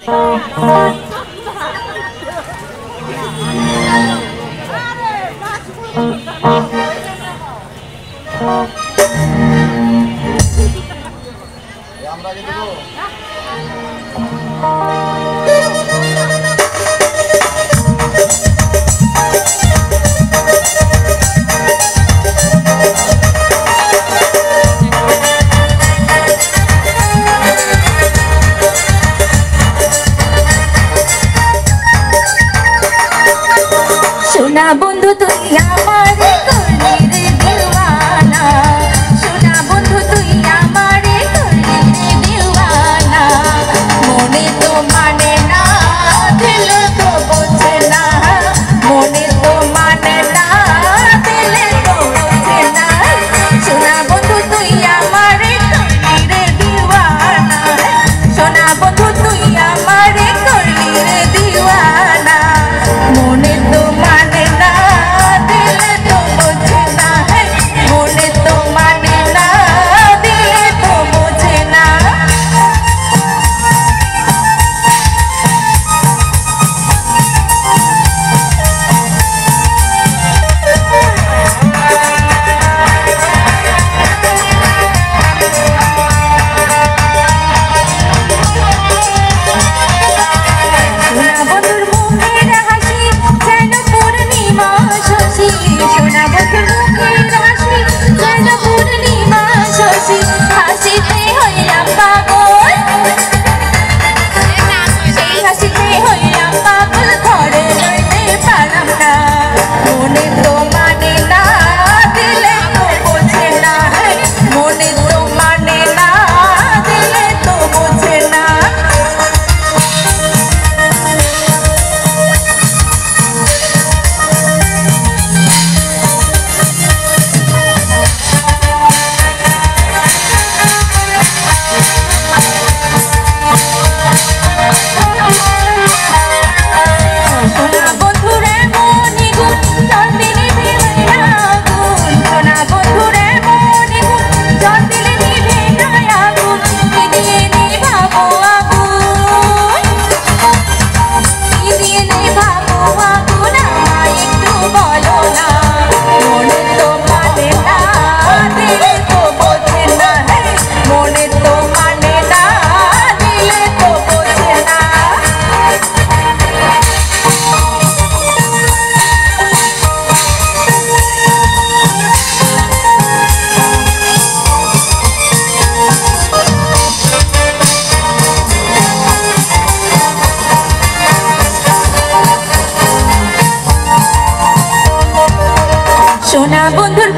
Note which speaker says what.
Speaker 1: সোনা বন্ধু তুই আমারে করলি রে দিওয়ানা, সোনা বন্ধু তুই আমারে করলি রে দিওয়ানা, মনে তো মানে না দিলে তো বোঝে না, মনে তো মানে না দিলে তো বোঝে না, সোনা বন্ধু তুই আমারে করলি রে দিওয়ানা, সোনা বন্ধু তুই আমারে করলি রে দিওয়ানা, মনে তো মানে না দিলে তো বোঝে না, মনে তো মানে না দিলে তো বোঝে না। সোনা বন্ধুর মুখের হাসি যেন পূর্ণিমা শশী, সোনা বন্ধুর মুখের হাসি যেন পূর্ণিমা শশী, হাসিতে হইলাম পাগল, সেই হাসিতে হইলাম পাগল, ঘরে রইতে পারলাম না, মনে তো মানে না দিলে তো বোঝে না, মনে তো মানে না দিলে তো বোঝে না। সোনা বন্ধুরে মনি গুণ জল দিলে নিভে না আগুন, সোনা বন্ধুরে মনি গুণ জল দিলে নিভে না আগুন, কি দিয়ে নিভাবো আগুন, কি দিয়ে নিভাবো আগুন, আমায় একটু বলো না, মনে তো মানে না দিলে তো বোঝে না, মনে তো মানে না দিলে তো বোঝে না। সোনা বন্ধুর